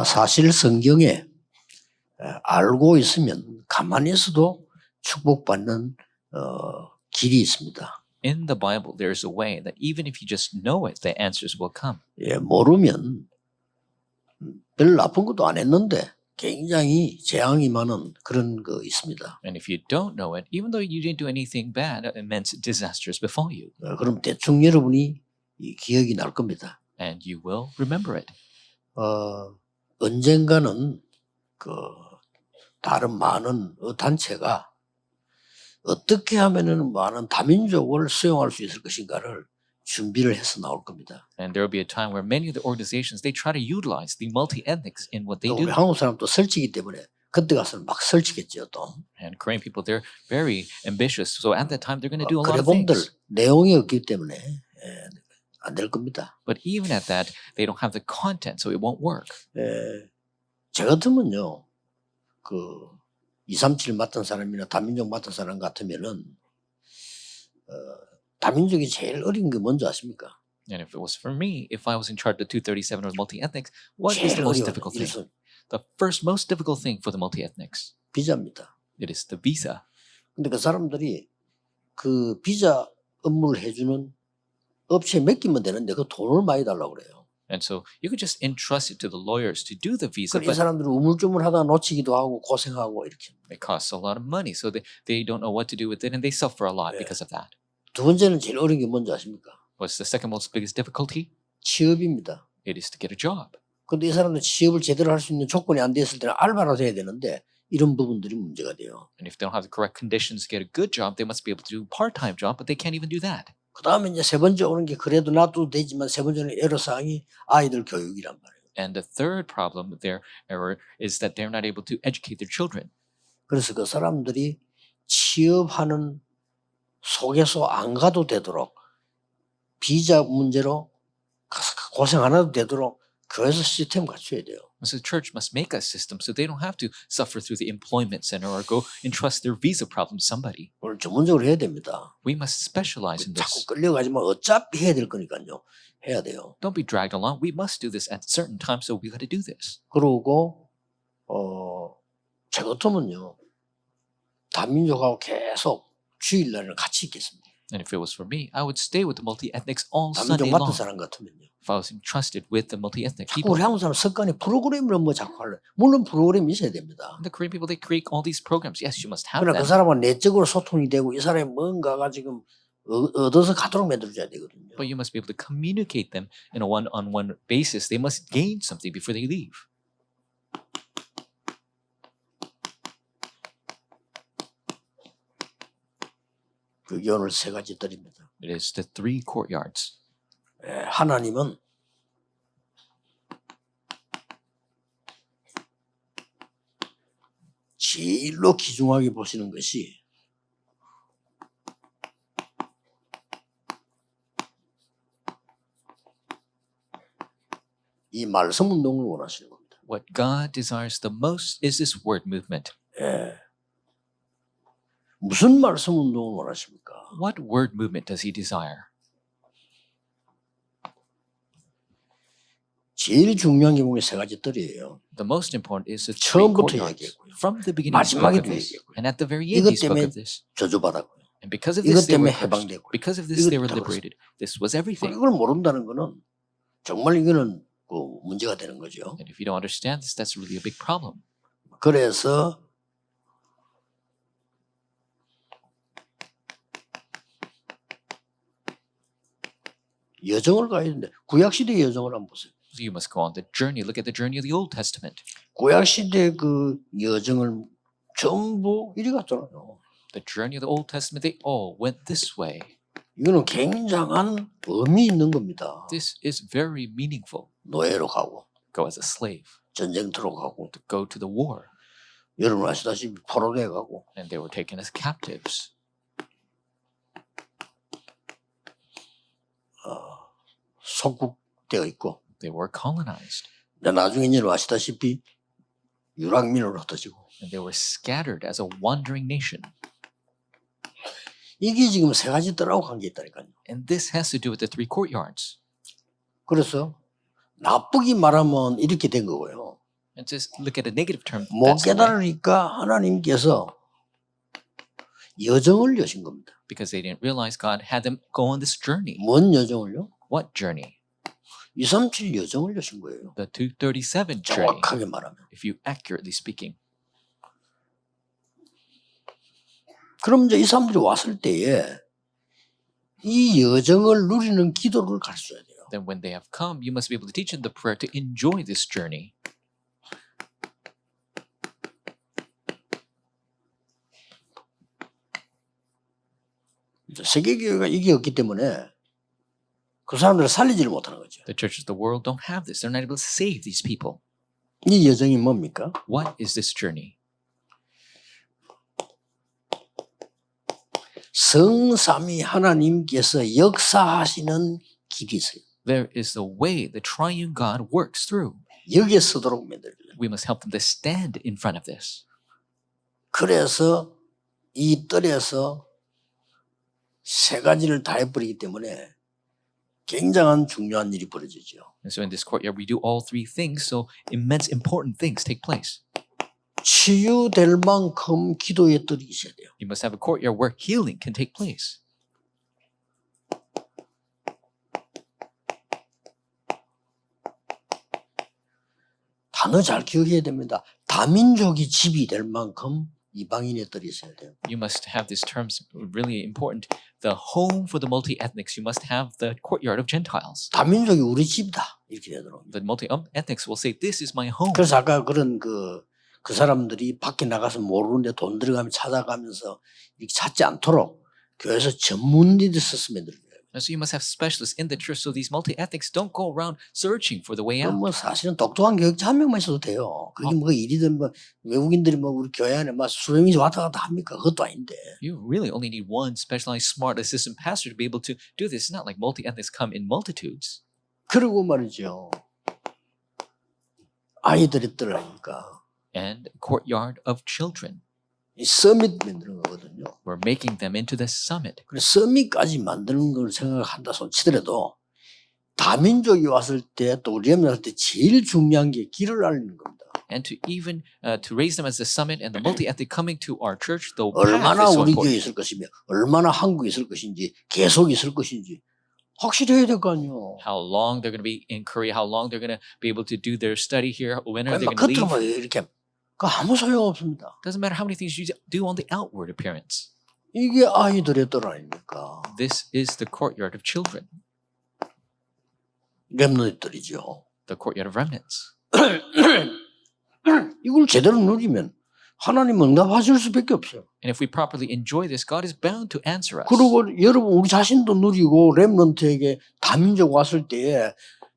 사실 성경에 알고 있으면 가만히 있어도 축복받는 길이 있습니다. In the Bible, there's a way that even if you just know it, the answers will come. 예, 모르면 별 나쁜 것도 안 했는데 굉장히 재앙이 많은 그런 거 있습니다. And if you don't know it, even though you didn't do anything bad, immense disasters befall you. 그럼 대충 여러분이 이 기억이 날 겁니다. And you will remember it. 언젠가는 그 다른 많은 단체가 어떻게 하면은 많은 다민족을 수용할 수 있을 것인가를 준비를 해서 나올 겁니다. And there will be a time where many of the organizations, they try to utilize the multi-ethnics in what they 우리 do. 한국 사람도 설치기 때문에 그때 가서는 막 설치겠죠 또. And Korean people, they're very ambitious. So at that time, they're going to do a lot 그래 of things. 본들 내용이 없기 때문에 안 될 겁니다. But even at that, they don't have the content, so it won't work. 제 같으면요, 그 237 맡은 사람이나 다민족 맡은 사람 같으면은 다민족이 제일 어린 게 뭔지 아십니까? And if it was for me, if I was in charge of the 237 or multi-ethnics, what is the most difficult thing? The first most difficult thing for the multi-ethnics, 비자입니다. it is the visa. 근데 그 사람들이 그 비자 업무를 해주는 업체에 맡기면 되는데 그 돈을 많이 달라고 그래요. And so you could just entrust it to the lawyers to do the visa, 이 but 사람들이 우물쭈물하다 놓치기도 하고 고생하고 이렇게. it costs a lot of money. So they don't know what to do with it, and they suffer a lot because of that. 두 번째는 제일 어려운 게 뭔지 아십니까? What's the second most biggest difficulty? 취업입니다. It is to get a job. 근데 이 사람들 취업을 제대로 할 수 있는 조건이 안 됐을 때는 알바라도 해야 되는데 이런 부분들이 문제가 돼요. And if they don't have the correct conditions to get a good job, they must be able to do a part-time job, but they can't even do that. 그 다음에 이제 세 번째 오는 게 그래도 놔둬도 되지만 세 번째는 애로사항이 아이들 교육이란 말이에요. And the third problem with their error is that they're not able to educate their children. 그래서 그 사람들이 취업하는 속에서 안 가도 되도록 비자 문제로 고생 안 해도 되도록 교회에서 시스템 갖춰야 돼요. So the church must make a system so they don't have to suffer through the employment center or go entrust their visa problem to somebody. 오늘 전문적으로 해야 됩니다. We must specialize in 자꾸 this. 끌려가지만 어차피 해야 될 거니까요. 해야 돼요. Don't be dragged along. We must do this at certain times, so we got to do this. 그러고 제 같으면요. 다민족하고 계속 주일날은 같이 있겠습니다. And if it was for me, I would stay with the multi-ethnics all 다민족 Sunday 맡은 long. 사람 같으면요. If I was entrusted with the multi-ethnic 자꾸 people. 우리 한국 사람 습관이 프로그램을 뭐 자꾸 할래. 물론 프로그램이 있어야 됩니다. The Korean people, they create all these programs. Yes, you must have 그러나 그 them. 사람은 내적으로 소통이 되고 이 사람이 뭔가가 지금 얻어서 가도록 만들어줘야 되거든요. But you must be able to communicate them in a one-on-one basis. They must gain something before they leave. 그게 오늘 세 가지 뜰입니다. It is the three courtyards. 하나님은 제일로 귀중하게 보시는 것이 이 말씀 운동을 원하시는 겁니다. What God desires the most is this word movement. 무슨 말씀 운동을 원하십니까? What word movement does he desire? 제일 중요한 게 보면 세 가지 뜰이에요. The most important is the three 처음부터 courtyards. 얘기했고요. From the beginning, he spoke 마지막에도 of this. 얘기했고요. And at the very end, 이것 he spoke 때문에 of this. 저주받았고요. And because of 이것 this, they were 때문에 cursed. 해방됐고요. Because of this, they were 이것 liberated. This was everything. 이걸 모른다는 거는 정말 이거는 그 문제가 되는 거죠. And if you don't understand this, that's really a big problem. 그래서 여정을 가야 되는데 구약시대의 여정을 한번 보세요. So you must go on the journey. Look at the journey of the Old Testament. 구약시대 그 여정을 전부 이리 갔잖아요. The journey of the Old Testament, they all went this way. 이거는 굉장한 의미 있는 겁니다. This is very meaningful. 노예로 가고 Go as a slave, 전쟁터로 가고 to go to the war. 여러분 아시다시피 포로돼 가고 And they were taken as captives. 속국되어 있고 They were colonized. 나중에 여러분 아시다시피 유랑민으로 흩어지고 And they were scattered as a wandering nation. 이게 지금 세 가지 뜰하고 관계 있다니까요. And this has to do with the three courtyards. 그래서 나쁘게 말하면 이렇게 된 거고요. And just look at a negative term. 못 That's the way. 깨달으니까 하나님께서 여정을 여신 겁니다. Because they didn't realize God had them go on this journey. 뭔 여정을요? What journey? 237 여정을 여신 거예요. The 237 journey, 정확하게 말하면. if you accurately speaking. 그럼 이제 이 사람들이 왔을 때에 이 여정을 누리는 기도를 가르쳐야 돼요. Then when they have come, you must be able to teach them the prayer to enjoy this journey. 세계교회가 이게 없기 때문에 그 사람들을 살리지를 못하는 거죠. The churches of the world don't have this. They're not able to save these people. 이 여정이 뭡니까? What is this journey? 성삼위 하나님께서 역사하시는 길이 있어요. There is a way the triune God works through. 여기에 서도록 만들어요. We must help them to stand in front of this. 그래서 이 뜰에서 세 가지를 다 해버리기 때문에 굉장한 중요한 일이 벌어지죠. And so in this courtyard, we do all three things, so immense important things take place. 치유될 만큼 기도의 뜰이 있어야 돼요. You must have a courtyard where healing can take place. 단어 잘 기억해야 됩니다. 다민족이 집이 될 만큼 이방인의 뜰이 있어야 돼요. You must have these terms really important. The home for the multi-ethnics, you must have the courtyard of Gentiles. 다민족이 우리 집이다 이렇게 되도록. The multi-ethnics will say, this is my home. 그래서 아까 그런 그 사람들이 밖에 나가서 모르는데 돈 들어가면 찾아가면서 이렇게 찾지 않도록 교회에서 전문의들 썼으면 돼요. And so you must have specialists in the church so these multi-ethnics don't go around searching for the way out. 뭐 사실은 똑똑한 교육자 한 명만 있어도 돼요. 그게 뭐 일이든 뭐 외국인들이 뭐 우리 교회 안에 막 수백 명이 왔다 갔다 합니까? 그것도 아닌데. You really only need one specialized smart assistant pastor to be able to do this. It's not like multi-ethnics come in multitudes. 그리고 말이죠. 아이들이 뜰하니까 And courtyard of children. 이 서밋 만드는 거거든요. We're making them into the summit. 그래서 서밋까지 만드는 걸 생각한다 손 치더라도 다민족이 왔을 때 또 우리가 왔을 때 제일 중요한 게 길을 알리는 겁니다. And to even to raise them as the summit and the multi-ethnic coming to our church, the path 얼마나 is so 우리 교회에 important. 있을 것이며 얼마나 한국에 있을 것인지 계속 있을 것인지 확실해야 될 거 아니에요. How long they're going to be in Korea, how long they're going to be able to do their study here, when are they 막 going to leave. 겉으로 뭐 이렇게 그 아무 소용 없습니다. Doesn't matter how many things you do on the outward appearance. 이게 아이들의 뜰 아닙니까? This is the courtyard of children, 렘넌트 뜰이죠. the courtyard of remnants. 이걸 제대로 누리면 하나님 응답하실 수밖에 없어요. And if we properly enjoy this, God is bound to answer us. 그리고 여러분 우리 자신도 누리고 렘넌트에게 다민족 왔을 때에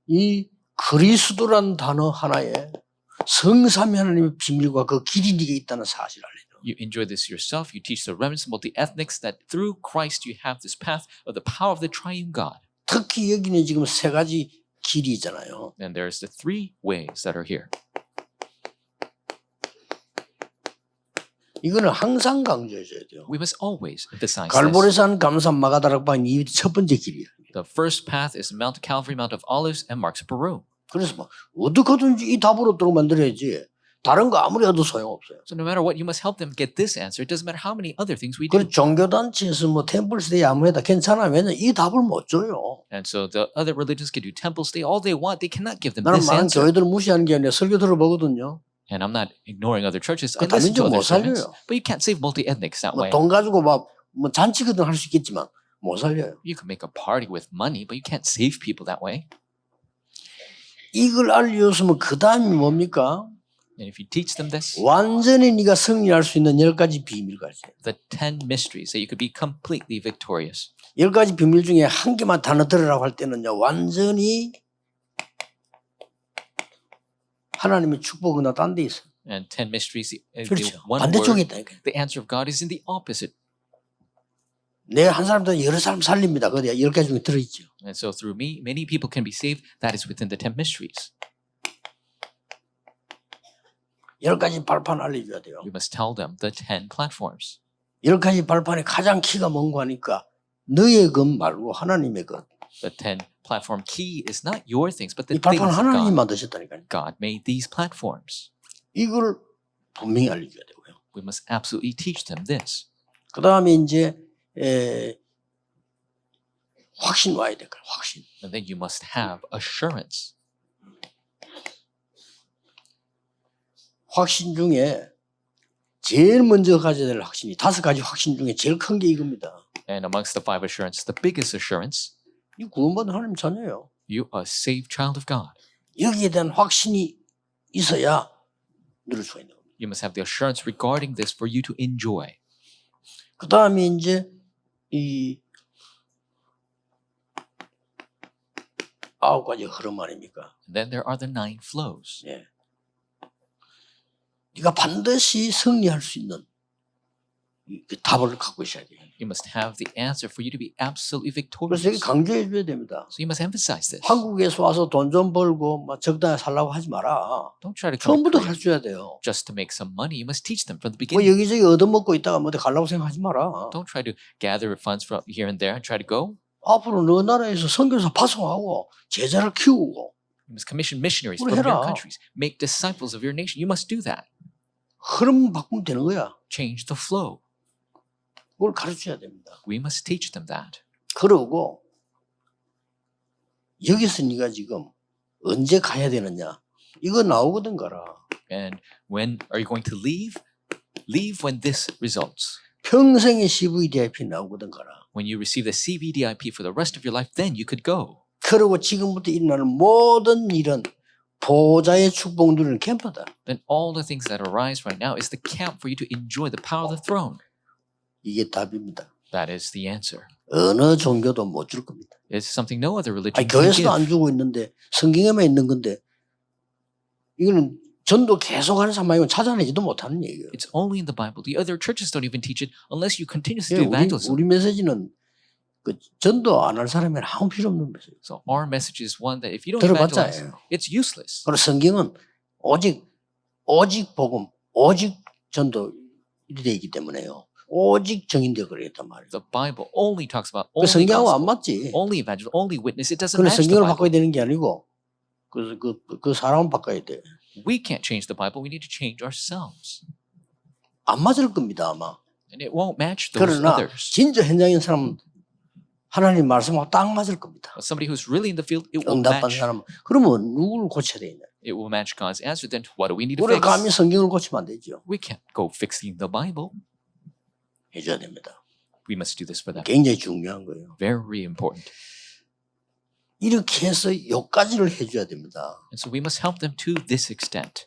이 그리스도란 단어 하나에 성삼위 하나님의 비밀과 그 길이 네게 있다는 사실을 알려줘. You enjoy this yourself. You teach the remnants, multi-ethnics, that through Christ you have this path of the power of the triune God. 특히 여기는 지금 세 가지 길이 있잖아요. And there's the three ways that are here. 이거는 항상 강조해줘야 돼요. We must always emphasize this. 갈보리산 감산 마가다락방 이 첫 번째 길이에요. The first path is Mount Calvary, Mount of Olives, and Marks of Peru. 그래서 뭐 어떻게든지 이 답을 얻도록 만들어야지. 다른 거 아무리 해도 소용없어요. So no matter what, you must help them get this answer. It doesn't matter how many other things we 그리고 do. 종교단체에서 뭐 템플스테이 아무 해다 괜찮아. 왜냐면 이 답을 못 줘요. And so the other religions can do temple stay all they want. They cannot give them 나는 this 많은 answer. 교회들을 무시하는 게 아니라 설교 들어보거든요. And I'm not ignoring other churches. I 그 listen to 다민족 other 못 sermons. 살려요. But you can't save multi-ethnics that way. 뭐 돈 가지고 막 뭐 잔치거든 할 수 있겠지만 못 살려요. You can make a party with money, but you can't save people that way. 이걸 알려줬으면 그 다음이 뭡니까? And if you teach them this, 완전히 네가 승리할 수 있는 10가지 비밀 가르쳐요. the 10 mysteries, that you could be completely victorious. 10가지 비밀 중에 한 개만 단어 들으라고 할 때는요. 완전히 하나님의 축복은 딴 데 있어요. And 10 mysteries, the 그렇죠. one 반대쪽에 word, 있다니까요. the answer of God is in the opposite. 내가 한 사람도 여러 사람 살립니다. 그거 10가지 중에 들어있죠. And so through me, many people can be saved. That is within the 10 mysteries. 10가지 발판 알려줘야 돼요. We must tell them the 10 platforms. 10가지 발판의 가장 키가 뭔가 하니까 너의 것 말고 하나님의 것. The 10 platform key is not your things, but the 이 발판 things of 하나님이 God. 만드셨다니까요. God made these platforms. 이걸 분명히 알려줘야 되고요. We must absolutely teach them this. 그 다음에 이제 확신 와야 될 거예요. 확신. And then you must have assurance. 확신 중에 제일 먼저 가져야 될 확신이 5가지 확신 중에 제일 큰 게 이겁니다. And amongst the 5 assurances, the biggest assurance, 이 구원받은 하나님 자녀예요. you are a saved child of God. 여기에 대한 확신이 있어야 누릴 수가 있는 겁니다. You must have the assurance regarding this for you to enjoy. 그 다음에 이제 이 9가지 흐름 아닙니까? And then there are the 9 flows. 예. 네가 반드시 승리할 수 있는 그 답을 갖고 있어야 돼요. You must have the answer for you to be absolutely 그래서 여기 victorious. 강조해 줘야 됩니다. So you must emphasize this. 한국에서 와서 돈 좀 벌고 막 적당히 살라고 하지 마라. Don't try to come to 처음부터 Korea 가르쳐야 돼요. just to make some money. You must teach them from the 뭐 beginning. 여기저기 얻어먹고 있다가 뭐 어디 가려고 생각하지 마라. Don't try to gather funds from here and there and try to go. 앞으로 너 나라에서 선교사 파송하고 제자를 키우고 You must commission missionaries 그걸 from your 해라. countries. Make disciples of your nation. You must do that. 흐름 바꾸면 되는 거야. Change the flow. 그걸 가르쳐야 됩니다. We must teach them that. 그러고 여기서 네가 지금 언제 가야 되느냐 이거 나오거든 가라. And when are you going to leave? Leave when this results. 평생의 CVDIP 나오거든 가라. When you receive the CVDIP for the rest of your life, then you could go. 그러고 지금부터 일어나는 모든 일은 보좌의 축복 누리는 캠프다. Then all the things that arise right now is the camp for you to enjoy the power of the throne. 이게 답입니다. That is the answer. 어느 종교도 못 줄 겁니다. It's something no other religion 아니, can 교회에서도 안 give. 주고 있는데 성경에만 있는 건데 이거는 전도 계속하는 사람 말고 찾아내지도 못하는 얘기예요. It's only in the Bible. The other churches don't even teach it unless you continuously 예, do evangelism. 우리 메시지는 그 전도 안 할 사람에는 아무 필요 없는 메시지. So our message is one that if you don't 들어봤자 evangelize, 해요. it's useless. 그리고 성경은 오직 복음, 오직 전도 이렇게 되어 있기 때문에요. 오직 정인되어 그러겠단 말이에요. The Bible only talks about 그 only 성경하고 안 gospel, 맞지. only evangelism, only witness. It doesn't 그래 match the 성경을 Bible. 바꿔야 되는 게 아니고 그 사람을 바꿔야 돼. We can't change the Bible. We need to change ourselves. 안 맞을 겁니다 아마. And it won't match those 그러나 others. 진짜 현장에 있는 사람은 하나님 말씀하고 딱 맞을 겁니다. But somebody who's really in the field, it will 응답한 match. 사람은. 그러면 누구를 고쳐야 되냐. It will match God's answer. Then what do we need to 우리가 fix? 감히 성경을 고치면 안 되죠. We can't go fixing the Bible. 해줘야 됩니다. We must do this for them. 굉장히 중요한 거예요. Very important. 이렇게 해서 여기까지를 해줘야 됩니다. And so we must help them to this extent.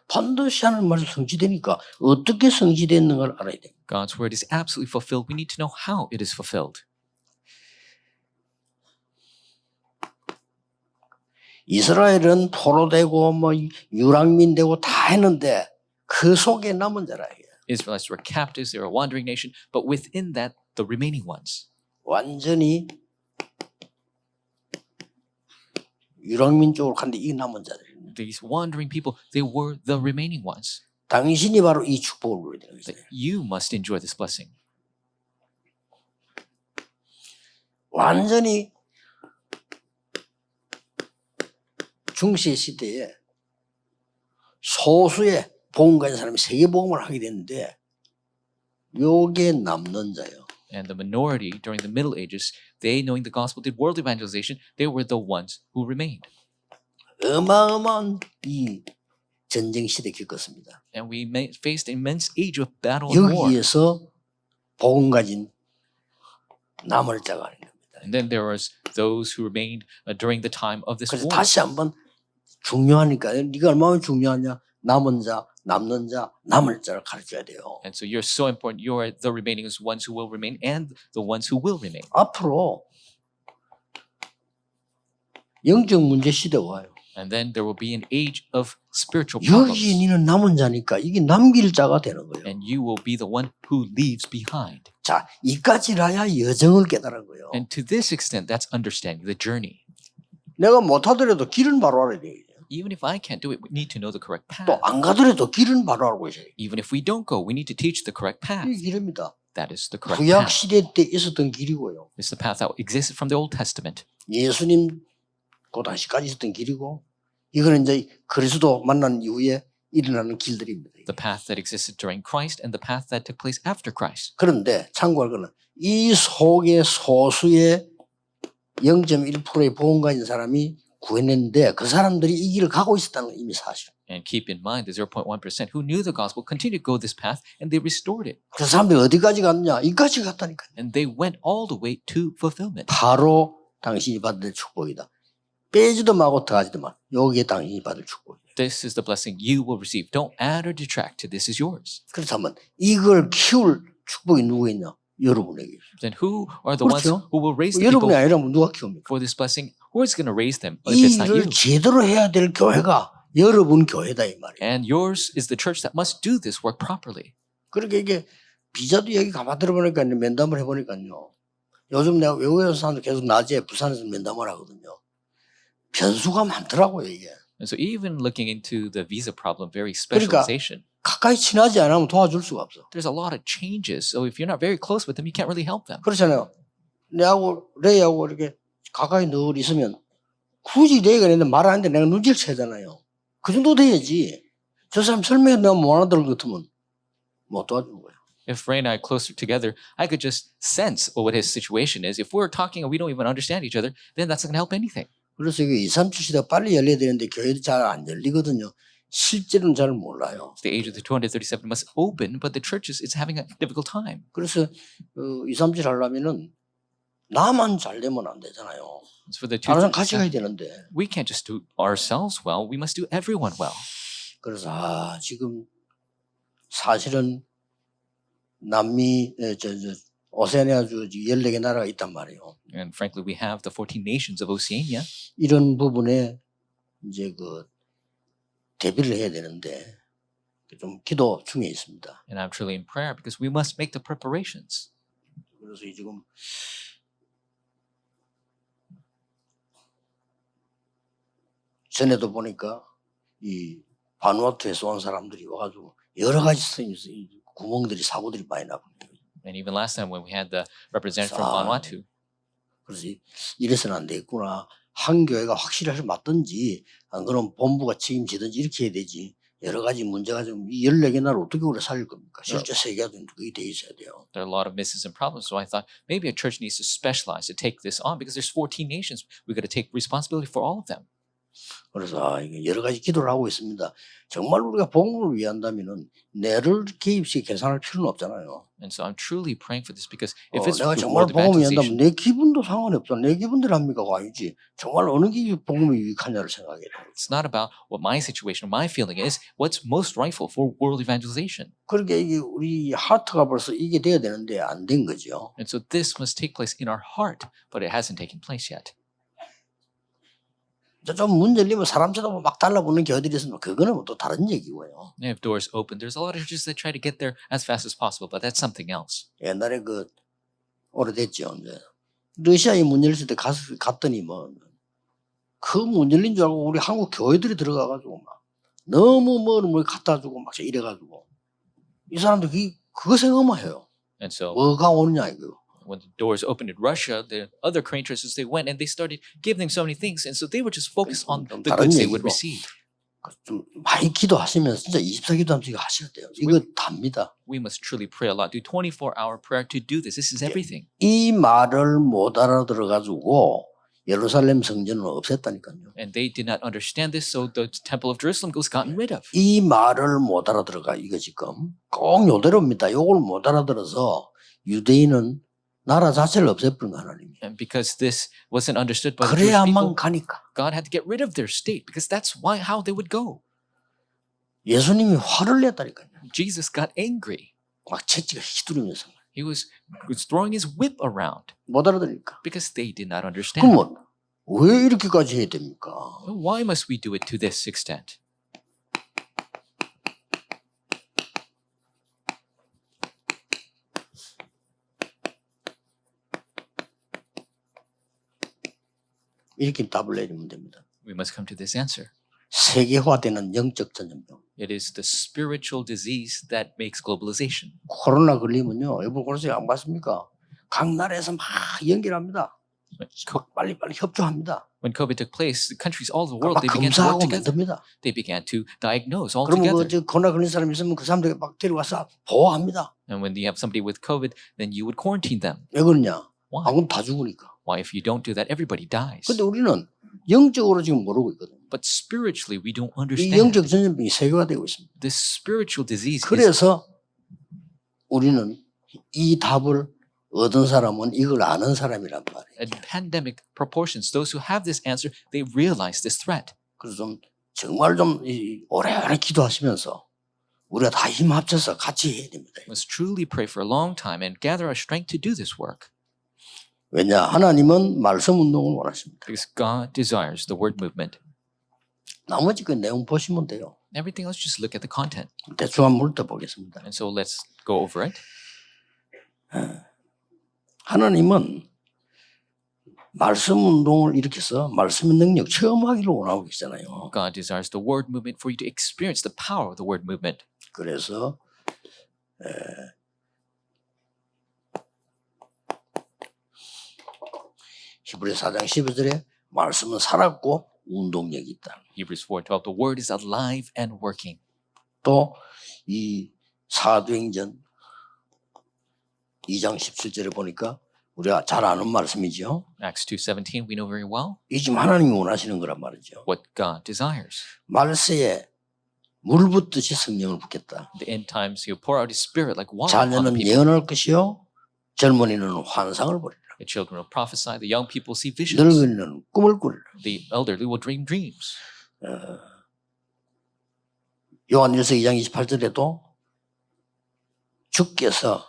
반드시 하는 말이 성취되니까 어떻게 성취됐는가를 알아야 돼요. God's word is absolutely fulfilled. We need to know how it is fulfilled. 이스라엘은 포로되고 뭐 유랑민 되고 다 했는데 그 속에 남은 자라. Israelites were captives, they were a wandering nation, but within that, the remaining ones. 완전히 유랑민 쪽으로 갔는데 이 남은 자들. These wandering people, they were the remaining ones. 당신이 바로 이 축복을 누려야 되는 That 거예요. you must enjoy this blessing. 완전히 중세 시대에 소수의 복음 가진 사람이 세계 복음을 하게 됐는데 요게 남는 자요. And the minority during the Middle Ages, they, knowing the gospel, did world evangelization. They were the ones who remained. 어마어마한 이 전쟁 시대 겪었습니다. And we faced an immense age of battle and war. 여기에서 복음 가진 남을 자가 아닌 겁니다. And then there was those who remained during the time of this 그래서 war. 다시 한번 중요하니까 네가 얼마나 중요하냐 남은 자, 남는 자, 남을 자를 가르쳐야 돼요. And so you're so important. You're the remaining ones who will remain and the ones who will remain. 앞으로 영적 문제 시대가 와요. And then there will be an age of spiritual problems. 여기 니는 남은 자니까 이게 남길 자가 되는 거예요. And you will be the one who leaves behind. 자, 이까지라야 여정을 깨달은 거예요. And to this extent, that's understanding the journey. 내가 못하더라도 길은 바로 알아야 돼요. Even if I can't do it, we need to know the correct path. 또 안 가더라도 길은 바로 알고 있어요. Even if we don't go, we need to teach the correct path. 이 길입니다. that is the correct 구약 path. 시대 때 있었던 길이고요. It's the path that existed from the Old Testament. 예수님 그 당시까지 있었던 길이고 이거는 이제 그리스도 만난 이후에 일어나는 길들입니다. The path that existed during Christ and the path that took place after Christ. 그런데 참고할 거는 이 속에 소수의 0.1%의 복음 가진 사람이 구했는데 그 사람들이 이 길을 가고 있었다는 건 이미 사실. And keep in mind the 0.1% who knew the gospel continued to go this path and they restored it. 그 사람들이 어디까지 갔냐? 이까지 갔다니까요. And they went all the way to fulfillment. 바로 당신이 받을 축복이다. 빼지도 말고 더하지도 마. 여기에 당신이 받을 축복이다. This is the blessing you will receive. Don't add or detract to this is yours. 그렇다면 이걸 키울 축복이 누구겠냐? 여러분에게. Then who are the ones 그렇죠. who will raise the 여러분이 people 아니라면 누가 키웁니까? for this blessing? Who is going to raise them if 이 it's not you? 일을 제대로 해야 될 교회가 여러분 교회다 이 말이에요. And yours is the church that must do this work properly. 그러니까 이게 비자도 여기 가만 들어보니까 면담을 해보니까요. 요즘 내가 외국에서 사는 계속 낮에 부산에서 면담을 하거든요. 변수가 많더라고요 이게. And so even looking into the visa problem, very 그러니까 specialization, 가까이 친하지 않으면 도와줄 수가 없어. there's a lot of changes. So if you're not very close with them, you can't really help them. 그렇잖아요. 내하고 레이하고 이렇게 가까이 늘 있으면 굳이 레이가 내가 말 안 하는데 내가 눈치를 채잖아요. 그 정도 돼야지. 저 사람 설명해 내가 못 알아들을 것 같으면 못 도와주는 거예요. If Ray and I are closer together, I could just sense what his situation is. If we're talking and we don't even understand each other, then that's not going to help anything. 그래서 이게 2, 3, 7 시대가 빨리 열려야 되는데 교회도 잘 안 열리거든요. 실제로는 잘 몰라요. The age of the 237 must open, but the churches is having a difficult time. 그래서 2, 3, 7 하려면은 나만 잘 되면 안 되잖아요. It's for the 다른 사람 같이 237. 가야 되는데. We can't just do ourselves well. We must do everyone well. 그래서 지금 사실은 남미 오세아니아주 14개 나라가 있단 말이에요. And frankly, we have the 14 nations of Oceania. 이런 부분에 이제 그 대비를 해야 되는데 좀 기도 중에 있습니다. And I'm truly in prayer because we must make the preparations. 그래서 지금 전에도 보니까 이 바누아투에서 온 사람들이 와가지고 여러 가지 구멍들이 사고들이 많이 나거든요. And even last time when we had the representative from 아. Vanuatu, 그래서 이래서는 안 되겠구나. 한 교회가 확실하게 맞든지 안 그러면 본부가 책임지든지 이렇게 해야 되지. 여러 가지 문제가 좀 이 14개 나라 어떻게 오래 살릴 겁니까? 실제 세계화도 그게 돼 있어야 돼요. there are a lot of misses and problems. So I thought maybe a church needs to specialize to take this on because there's 14 nations. We got to take responsibility for all of them. 그래서 이게 여러 가지 기도를 하고 있습니다. 정말 우리가 복음을 위한다면은 내를 개입시 계산할 필요는 없잖아요. And so I'm truly praying for this because if it's 내가 for 정말 world 복음을 위한다면 evangelization, 내 기분도 상관이 없어. 내 기분대로 합니까가 아니지. 정말 어느 게 복음이 유익하냐를 생각해야 돼요. it's not about what my situation or my feeling is. What's most rightful for world evangelization? 그러니까 이게 우리 하트가 벌써 이게 돼야 되는데 안 된 거죠. And so this must take place in our heart, but it hasn't taken place yet. 좀 문 열리면 사람 쳐다보고 막 달라붙는 교회들이 있으면 그거는 또 다른 얘기고요. And if doors open, there's a lot of churches that try to get there as fast as possible, but that's something else. 옛날에 그 오래됐죠. 이제 러시아에 문 열릴 때 갔더니 뭐 그 문 열린 줄 알고 우리 한국 교회들이 들어가가지고 막 너무 뭘 갖다 주고 막 이래가지고 이 사람들 그거 생각만 해요. And so 뭐가 오느냐 이거. when the doors opened in Russia, the other Korean churches, they went and they started giving so many things. And so they were just focused on the 다른 goods they would 얘기고. receive. 좀 많이 기도하시면서 진짜 24기도 하면서 하셔야 돼요. 이거 답니다. We must truly pray a lot. Do 24-hour prayer to do this. This is everything. 이 말을 못 알아들어가지고 예루살렘 성전을 없앴다니까요. And they did not understand this, so the temple of Jerusalem was gotten rid of. 이 말을 못 알아들어가 이거 지금 꼭 요대로입니다. 요걸 못 알아들어서 유대인은 나라 자체를 없애버린 거 하나님이. And because this wasn't understood by the Jewish 그래야만 people, 가니까. God had to get rid of their state because that's how they would go. 예수님이 화를 냈다니까요. Jesus got angry. 막 채찍을 휘두르면서 He was throwing his whip around 못 알아들으니까. because they did not understand. 그러면 왜 이렇게까지 해야 됩니까? Why must we do it to this extent? 이렇게 답을 내리면 됩니다. We must come to this answer. 세계화되는 영적 전염병. It is the spiritual disease that makes globalization. 코로나 걸리면요, 여러분 그러세요 안 봤습니까? 각 나라에서 막 연결합니다. 막 빨리빨리 협조합니다. When COVID took place, the countries all over the world 막 they began to work 검사하고 together. 만듭니다. They began to diagnose all 그러면 together. 코로나 걸린 사람 있으면 그 사람들 막 데려와서 보호합니다. And when you have somebody with COVID, then you would quarantine them. 왜 그러냐? Why? 그럼 다 죽으니까. Why? If you don't do that, everybody dies. 근데 우리는 영적으로 지금 모르고 있거든요. But spiritually, we don't 이 understand. 영적 전염병이 세계화되고 있습니다. This spiritual disease is. 그래서 우리는 이 답을 얻은 사람은 이걸 아는 사람이란 말이에요. In pandemic proportions, those who have this answer, they realize this threat. 그래서 정말 오래오래 기도하시면서 우리가 다 힘 합쳐서 같이 해야 됩니다. We must truly pray for a long time and gather our strength to do this work. 왜냐? 하나님은 말씀 운동을 원하십니다. Because God desires the word movement. 나머지 그 내용 보시면 돼요. Everything else, just look at the content. 대충 한번 훑어보겠습니다. And so let's go over it. 하나님은 말씀 운동을 일으켜서 말씀의 능력 체험하기를 원하고 계시잖아요. God desires the word movement for you to experience the power of the word movement. 그래서 히브리서 4장 12절에 말씀은 살았고 운동력이 있다. Hebrews 4:12, the word is alive and working. 또 이 사도행전 2장 17절에 보니까 우리가 잘 아는 말씀이죠. Acts 2:17, we know very well 이 지금 하나님이 원하시는 거란 말이죠. what God desires. 말세에 물 붓듯이 성령을 붓겠다. The end times, He'll pour out His Spirit like water upon the 자녀는 people. 예언할 것이요 젊은이는 환상을 보리라. The children will prophesy, the young people see visions, 늙은이는 꿈을 꾸리라. the elderly will dream dreams. 요한일서 2장 28절에도 주께서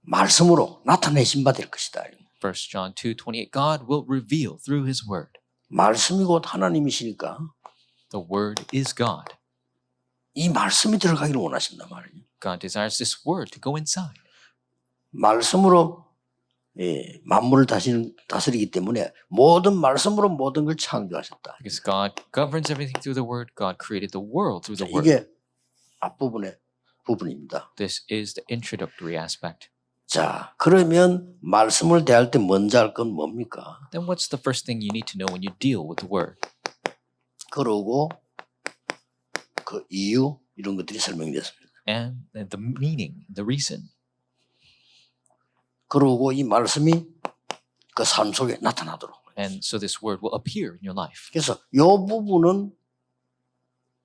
말씀으로 나타내신 바 될 것이다. 1 John 2:28, God will reveal through His word. 말씀이 곧 하나님이시니까 The word is God. 이 말씀이 들어가기를 원하신단 말이에요. God desires this word to go inside. 말씀으로 만물을 다스리기 때문에 모든 말씀으로 모든 걸 창조하셨다. Because God governs everything through the word, God created the world through the word. 이게 앞부분의 부분입니다. This is the introductory aspect. 자, 그러면 말씀을 대할 때 먼저 할 건 뭡니까? Then what's the first thing you need to know when you deal with the word? 그러고 그 이유 이런 것들이 설명됐습니다. And the meaning, the reason. 그러고 이 말씀이 그 삶 속에 나타나도록. And so this word will appear in your life. 그래서 이 부분은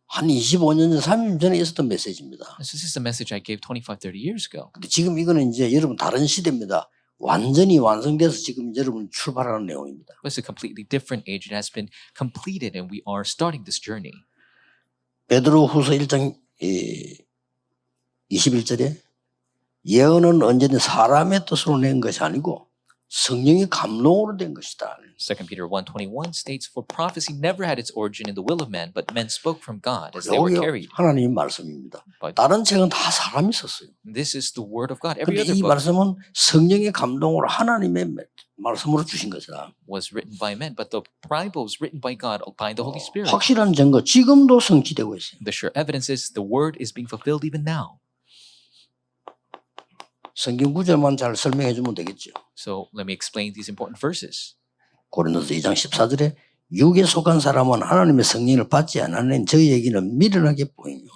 한 25년 전, 30년 전에 있었던 메시지입니다. So this is the message I gave 25, 30 years ago. 근데 지금 이거는 이제 여러분 다른 시대입니다. 완전히 완성돼서 지금 여러분 출발하는 내용입니다. But it's a completely different age. It has been completed and we are starting this journey. 베드로후서 1장 21절에 예언은 언제든 사람의 뜻으로 낸 것이 아니고 성령의 감동으로 된 것이다. 2 Peter 1:21 states, For prophecy never had its origin in the will of man, but men spoke from God as they were 여기 carried. 하나님의 말씀입니다. But 다른 책은 다 사람이 썼어요. this is the word of God. Every 그런데 other 이 book 말씀은 성령의 감동으로 하나님의 말씀으로 주신 것이다. was written by men, but the Bible was written by God, by the Holy Spirit. 확실한 증거 지금도 성취되고 있어요. The sure evidence is the word is being fulfilled even now. 성경 구절만 잘 설명해 주면 되겠죠. So let me explain these important verses. 고린도서 2장 14절에 육에 속한 사람은 하나님의 성령을 받지 않으니 저희에게는 미련하게 보이며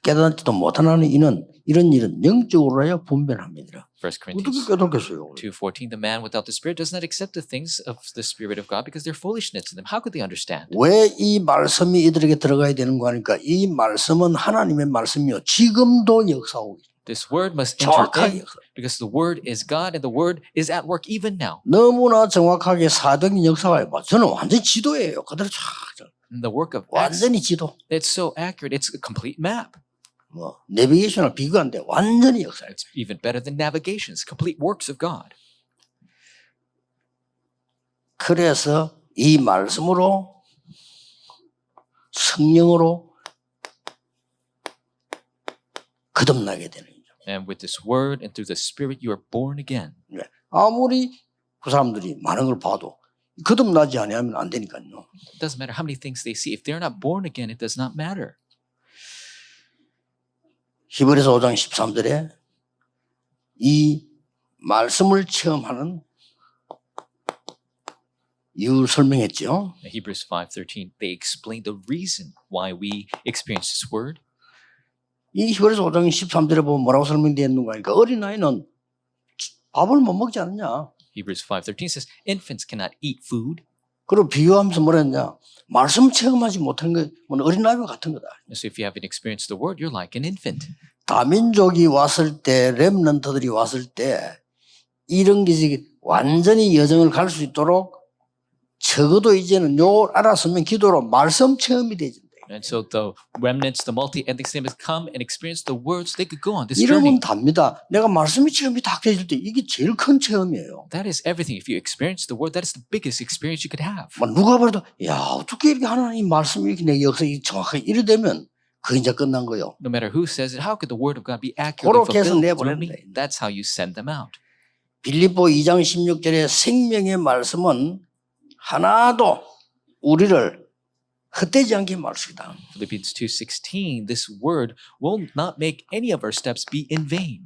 깨닫지도 못하는 이는 이런 일은 영적으로 하여 분별합니다. 1 어떻게 Corinthians 깨닫겠어요? 2:14, the man without the Spirit does not accept the things of the Spirit of God because they're foolishness to them. How could they understand? 왜 이 말씀이 이들에게 들어가야 되는 거 하니까 이 말씀은 하나님의 말씀이요 지금도 역사하고 있어요. This word must enter 정확하게 in 역사. because the word is God and the word is at work even now. 너무나 정확하게 사도행 역사가 저는 완전 지도예요. 그대로 쫙 And the work of Acts, 완전히 지도. it's so accurate. It's a complete map. 뭐 내비게이션을 비교 안 돼. 완전히 역사예요. It's even better than navigations, complete works of God. 그래서 이 말씀으로 성령으로 거듭나게 되는 거죠. And with this word and through the Spirit, you are born again. 아무리 그 사람들이 많은 걸 봐도 거듭나지 아니하면 안 되니까요. It doesn't matter how many things they see. If they're not born again, it does not matter. 히브리서 5장 13절에 이 말씀을 체험하는 이유를 설명했죠. Hebrews 5:13, they explain the reason why we experience this word. 이 히브리서 5장 13절에 보면 뭐라고 설명되어 있는가 하니까 어린아이는 밥을 못 먹지 않느냐. Hebrews 5:13 says, infants cannot eat food. 그리고 비유하면서 뭐라 했냐. 말씀 체험하지 못한 거 어린아이와 같은 거다. So if you haven't experienced the word, you're like an infant. 다민족이 왔을 때, 렘넌트들이 왔을 때 이런 것이 완전히 여정을 갈 수 있도록 적어도 이제는 요 알았으면 기도로 말씀 체험이 되진다. And so the remnants, the multi-ethnic nations come and experience the words, they could go on this 이러면 journey. 답니다. 내가 말씀의 체험이 딱 되질 때 이게 제일 큰 체험이에요. That is everything. If you experience the word, that is the biggest experience you could have. 누가 봐도 야 어떻게 이렇게 하나님 말씀이 이렇게 내 역사에 정확하게 이래 되면 그 이제 끝난 거요. No matter who says it, how could the word of God be accurately 그렇게 해서 fulfilled 내보내는 through me? 거예요. That's how you send them out. 빌립보 2장 16절에 생명의 말씀은 하나도 우리를 헛되지 않게 말씀이다. Philippians 2:16, this word will not make any of our steps be in vain.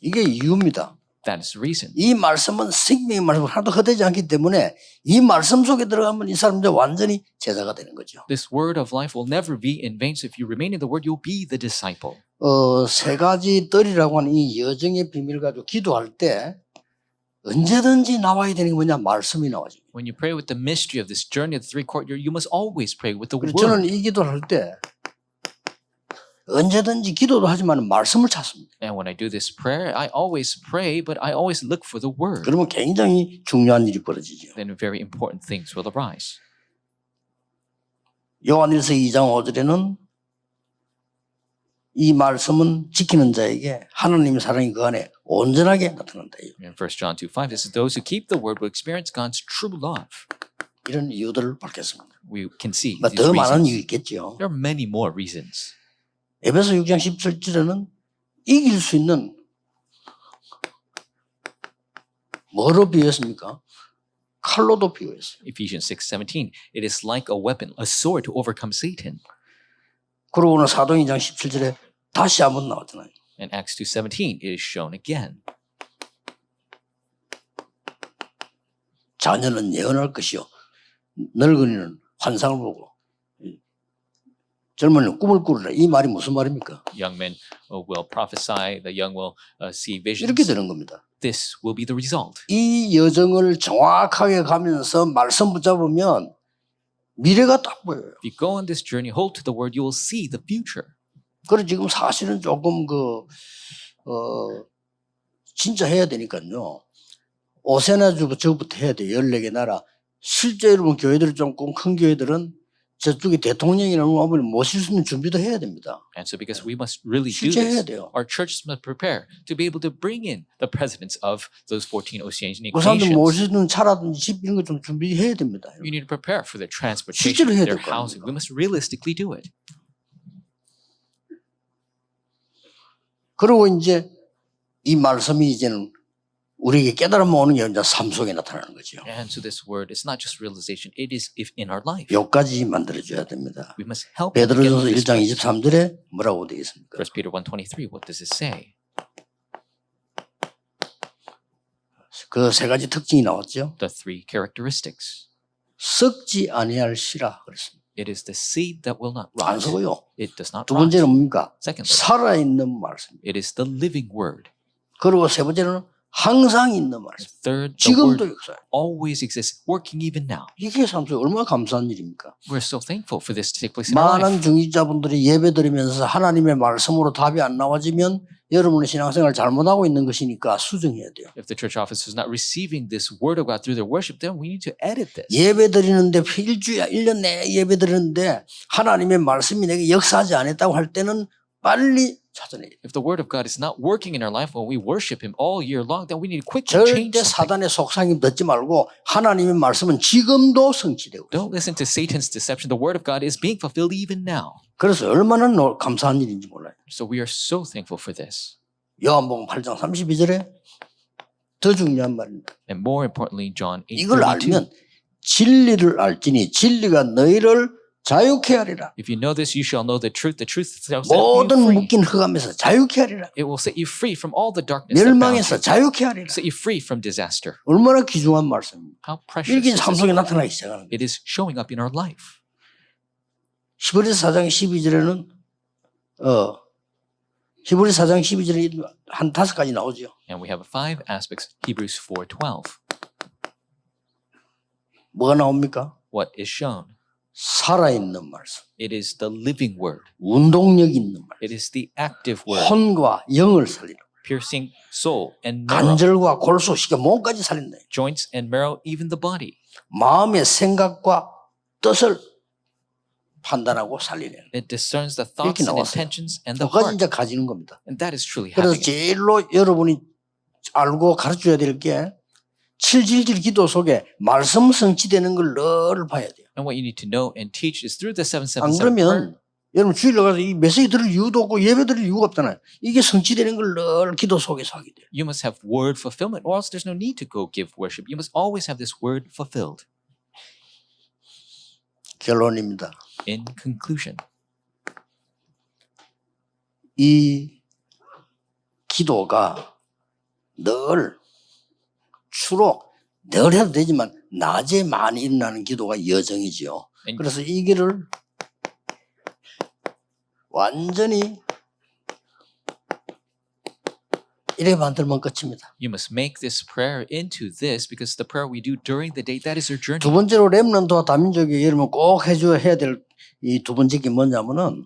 이게 이유입니다. That is the reason. 이 말씀은 생명의 말씀 하나도 헛되지 않기 때문에 이 말씀 속에 들어가면 이 사람들 완전히 제자가 되는 거죠. This word of life will never be in vain. So if you remain in the word, you'll be the disciple. 세 가지 뜰이라고 하는 이 여정의 비밀 가지고 기도할 때 언제든지 나와야 되는 게 뭐냐 말씀이 나와죠. When you pray with the mystery of this journey of the three courtyard, you must always pray with the 그래서 word. 저는 이 기도를 할 때 언제든지 기도도 하지만 말씀을 찾습니다. And when I do this prayer, I always pray, but I always look for the word. 그러면 굉장히 중요한 일이 벌어지죠. Then very important things will arise. 요한일서 2장 5절에는 이 말씀은 지키는 자에게 하나님의 사랑이 그 안에 온전하게 나타난다. In 1 John 2:5, this is those who keep the word will experience God's true love. 이런 이유들을 밝혔습니다. We can see 더 these 많은 reasons. 이유 있겠죠. There are many more reasons. 에베소 6장 17절에는 이길 수 있는 뭐로 비유했습니까? 칼로도 비유했어요. Ephesians 6:17, it is like a weapon, a sword to overcome Satan. 그리고 오늘 사도행전 17절에 다시 한번 나왔잖아요. In Acts 2:17, it is shown again. 자녀는 예언할 것이요 늙은이는 환상을 보고 젊은이는 꿈을 꾸리라. 이 말이 무슨 말입니까? Young men will prophesy, the young will see visions. 이렇게 되는 겁니다. This will be the result. 이 여정을 정확하게 가면서 말씀 붙잡으면 미래가 딱 보여요. If you go on this journey, hold to the word, you will see the future. 그래 지금 사실은 조금 진짜 해야 되니까요. 오세나주부터 해야 돼요. 14개 나라. 실제 여러분 교회들 좀 큰 교회들은 저쪽에 대통령이나 아무리 모실 수 있는 준비도 해야 됩니다. And so because we must really do 실제 해야 this, 돼요. our churches must prepare to be able to bring in the presidents of those 14 oceanic 그 사람들 nations. 모실 수 있는 차라든지 집 이런 거 좀 준비해야 됩니다. You need to prepare for their 실제로 transportation, 해야 their 될 거 housing. 아닙니까? We must realistically do it. 그리고 이제 이 말씀이 이제는 우리에게 깨달음이 오는 게 이제 삶 속에 나타나는 거죠. And so this word is not just realization, it is if in our life. 여기까지 만들어줘야 됩니다. We must help them get 베드로전서 to this 1장 place. 23절에 뭐라고 되어 있습니까? 1 Peter 1:23, what does it say? 그 세 가지 특징이 나왔죠. The three characteristics. 썩지 아니할 씨라 그랬습니다. It is the seed that will not 안 rot. 썩어요. It does not 두 rot. 번째는 뭡니까? Secondly, 살아있는 말씀. it is the living word. 그리고 세 번째는 항상 있는 말씀. Third, the 지금도 word 역사예요. always exists, working even now. 이게 삶 속에 얼마나 감사한 일입니까? We're so thankful for this to take place in our life. 많은 중직자분들이 예배 드리면서 하나님의 말씀으로 답이 안 나와지면 여러분의 신앙생활 잘못하고 있는 것이니까 수정해야 돼요. If the church office is not receiving this word of God through their worship, then we need to edit this. 예배 드리는데 일주일, 1년 내에 예배 드리는데 하나님의 말씀이 내게 역사하지 않았다고 할 때는 빨리 찾아내야 돼요. If the word of God is not working in our life when we worship Him all year long, then we need to quickly change 절대 something. 사단의 속상임 듣지 말고 하나님의 말씀은 지금도 성취되고 있어요. Don't listen to Satan's deception. The word of God is being fulfilled even now. 그래서 얼마나 감사한 일인지 몰라요. So we are so thankful for this. 요한복음 8장 32절에 더 중요한 말입니다. And more importantly, John 이걸 8:32. 알면 진리를 알지니 진리가 너희를 자유케 하리라. If you know this, you shall know the truth shall set you 모든 free. 묶인 흑암에서 자유케 하리라. It will set you free from all the darkness that bound 멸망에서 you, 자유케 하리라. set you free from disaster. 얼마나 귀중한 말씀입니다. How precious 이렇게 is 삶 this? 속에 나타나기 시작하는 거예요. It is showing up in our life. 히브리서 4장 12절에는 히브리서 4장 12절에 한 5가지 나오죠. And we have 5 aspects. Hebrews 4:12. 뭐가 나옵니까? What is shown? 살아있는 말씀, It is the living word. 운동력 있는 말씀, It is the active word, 혼과 영을 살리는 piercing soul and marrow, 관절과 골수, 시켜 몸까지 살린다. joints and marrow, even the body. 마음의 생각과 뜻을 판단하고 살리는. It discerns the thoughts and 나왔어요. intentions and the 그것까지 heart. 이제 가지는 겁니다. And that is truly 그래서 having it. 제일로 여러분이 알고 가르쳐야 될 게 7질질 기도 속에 말씀 성취되는 걸 늘 봐야 돼요. And what you need to know and teach is through the 안 777 prayer. 그러면 여러분 주일에 가서 이 메시지 들을 이유도 없고 예배 들을 이유가 없잖아요. 이게 성취되는 걸 늘 기도 속에서 하게 돼요. You must have word fulfillment, or else there's no need to go give worship. You must always have this word fulfilled. 결론입니다. In conclusion, 이 기도가 늘 주로 늘 해도 되지만 낮에 많이 일어나는 기도가 여정이지요. 그래서 이 길을 완전히 이렇게 만들면 끝입니다. you must make this prayer into this, because the prayer we do during the day, that is your journey. 두 번째로 렘넌트와 다민족이 여러분 꼭 해야 될 이 두 번째 게 뭐냐면은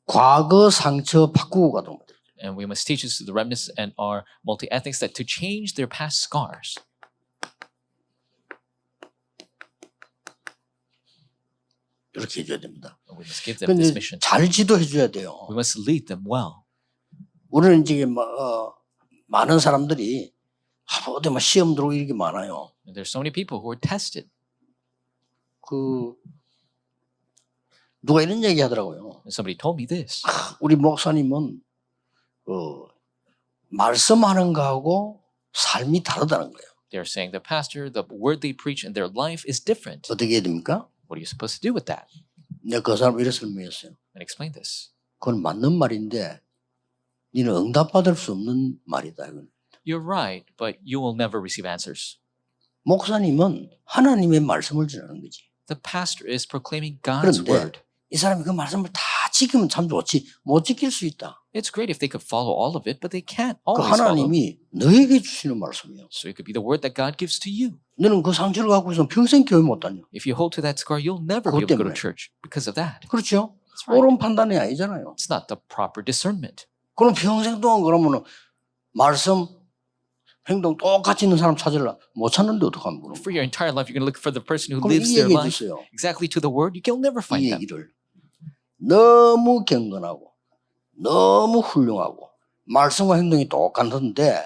과거 상처 바꾸고 가는 거예요. And we must teach this to the remnants and our multi-ethnics that to change their past scars. 이렇게 해줘야 됩니다. We must give them this 근데 mission. 잘 지도해 줘야 돼요. We must lead them well. 우리는 지금 많은 사람들이 어디 막 시험 들어오고 이렇게 많아요. And there's so many people who are tested. 누가 이런 얘기 하더라고요. And somebody told me this. 우리 목사님은 말씀하는 거하고 삶이 다르다는 거예요. They're saying the pastor, the word they preach, and their life is different. 어떻게 해야 됩니까? What are you supposed to do with that? 내가 그 사람 이렇게 설명했어요. And explain this. 그건 맞는 말인데 니는 응답받을 수 없는 말이다. 이건. You're right, but you will never receive answers. 목사님은 하나님의 말씀을 전하는 거지. The pastor is proclaiming God's 그런데 word. 이 사람이 그 말씀을 다 지키면 참 좋지. 못 지킬 수 있다. It's great if they could follow all of it, but they can't 그 always follow. 하나님이 너에게 주시는 말씀이에요. So it could be the word that God gives to you. 너는 그 상처를 갖고 있으면 평생 교회 못 다녀. If you hold to that scar, you'll never be able to go to church because of that. 그렇죠? That's right. 옳은 판단이 아니잖아요. It's not the proper discernment. 그럼 평생 동안 그러면은 말씀, 행동 똑같이 있는 사람 찾으려 못 찾는데 어떡하면 그럼. For your entire life, you're going to look for the person who 그럼 lives 이 their 얘기해 life 주세요. exactly to the word. You'll never 이 find them. 얘기를. 너무 경건하고 너무 훌륭하고 말씀과 행동이 똑같은데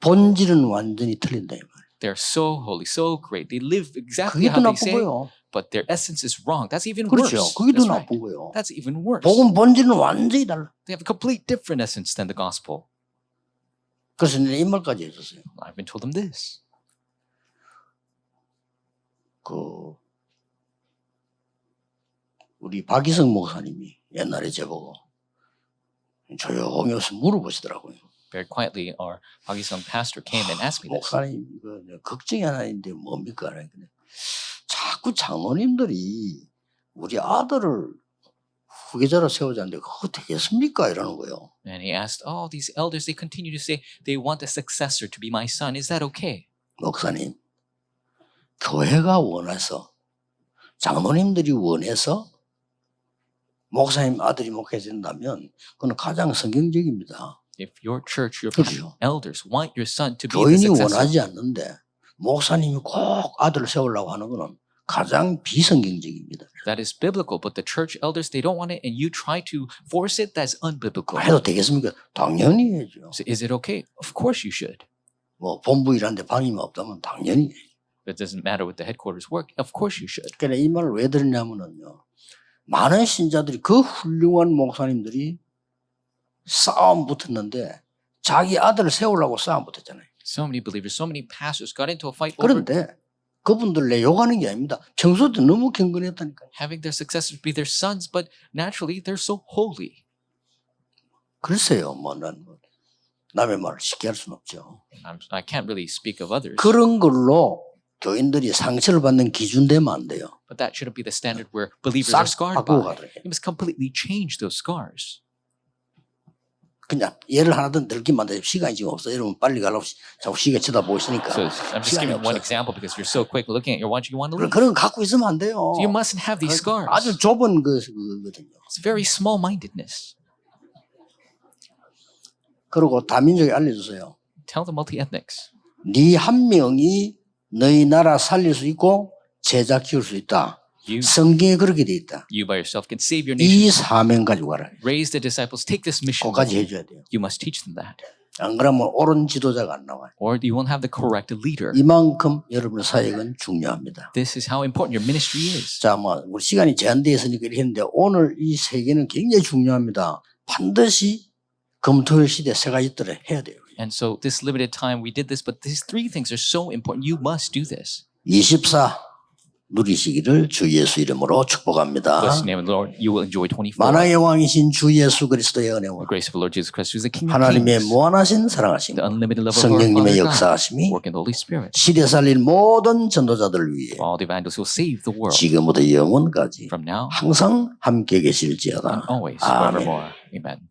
본질은 완전히 틀린다 이 말이에요. They're so holy, so great. They live exactly 그게 더 how they 나쁜 say, 거예요. but their essence is wrong. That's even 그렇죠. worse. 그게 더 That's right. 나쁜 거예요. That's even worse. 복음 본질은 완전히 달라. They have a complete different essence than the gospel. 그래서 내가 이 말까지 해줬어요. I've been told them this. 우리 박이성 목사님이 옛날에 제보고 조용히 와서 물어보시더라고요. Very quietly, our Pagisong pastor came and asked me this. 목사님 걱정이 하나 있는데 뭡니까? 자꾸 장로님들이 우리 아들을 후계자로 세우자는데 그거 되겠습니까? 이러는 거예요. And he asked, oh, these elders, they continue to say they want a successor to be my son. Is that okay? 목사님, 교회가 원해서 장로님들이 원해서 목사님 아들이 목회된다면 그건 가장 성경적입니다. If your church, your 그렇죠. elders want your son to be the 교인이 successor, 원하지 않는데 목사님이 꼭 아들을 세우려고 하는 것은 가장 비성경적입니다. that is biblical. But the church elders, they don't want it, and you try to force it, that's unbiblical. 해도 되겠습니까? 당연히 해야죠. So is it okay? Of course you should. 뭐 본부 일하는데 방임이 없다면 당연히 해야죠. It doesn't matter what the headquarters work. Of course you should. 그러니까 이 말을 왜 드리냐면요. 많은 신자들이 그 훌륭한 목사님들이 싸움 붙었는데 자기 아들을 세우려고 싸움 붙었잖아요. So many believers, so many pastors got into a fight over 그런데 그분들 내 욕하는 게 아닙니다. 평소 때 너무 경건했다니까요. having their successors be their sons, but naturally they're so holy. 글쎄요, 난 남의 말을 쉽게 할 수는 없죠. I can't really speak of others, 그런 걸로 교인들이 상처를 받는 기준 되면 안 돼요. but that shouldn't be the standard where believers are 싹 scarred 바꾸고 by. 가더래요. You must completely change those scars. 그냥 예를 하나 더 들기만 돼. 시간이 지금 없어. 여러분 빨리 가려고 자꾸 시계 쳐다보시니까. So I'm just 시간이 giving one 없어요. example because you're so quick looking at your watch, you want to leave. 그런 거 갖고 있으면 안 돼요. So you mustn't have these scars. 아주 좁은 거거든요. It's very small-mindedness. 그리고 다민족에 알려주세요. Tell the multi-ethnics. 네 한 명이 너희 나라 살릴 수 있고 제자 키울 수 있다. 성경에 그렇게 돼 있다. You by yourself can save your nation. 이 사명 가지고 가라. Raise the disciples. Take this mission. 그거까지 해줘야 돼요. You must teach them that. 안 그러면 옳은 지도자가 안 나와요. Or you won't have the correct leader. 이만큼 여러분의 사역은 중요합니다. This is how important your ministry is. 자, 우리 시간이 제한되어 있으니까 이렇게 했는데 오늘 이 세 개는 굉장히 중요합니다. 반드시 금토일 시대 세 가지 들을 해야 돼요. And so this limited time we did this, but these three things are so important. You must do this. 24 누리시기를 주 예수 이름으로 축복합니다. Bless the name of the Lord. You will enjoy 24. 만왕의 왕이신 주 예수 그리스도의 은혜와 The grace of the Lord Jesus Christ, who is the King of 하나님의 Kings, 무한하신 사랑하심, the unlimited love of our 성령님의 Father God, 역사하심이 work in the Holy Spirit. 시대 살릴 모든 전도자들을 위해 For all the evangelists who will save the world 지금부터 영원까지 from now 항상 함께 계실지어다. and always, 아멘. forevermore. Amen.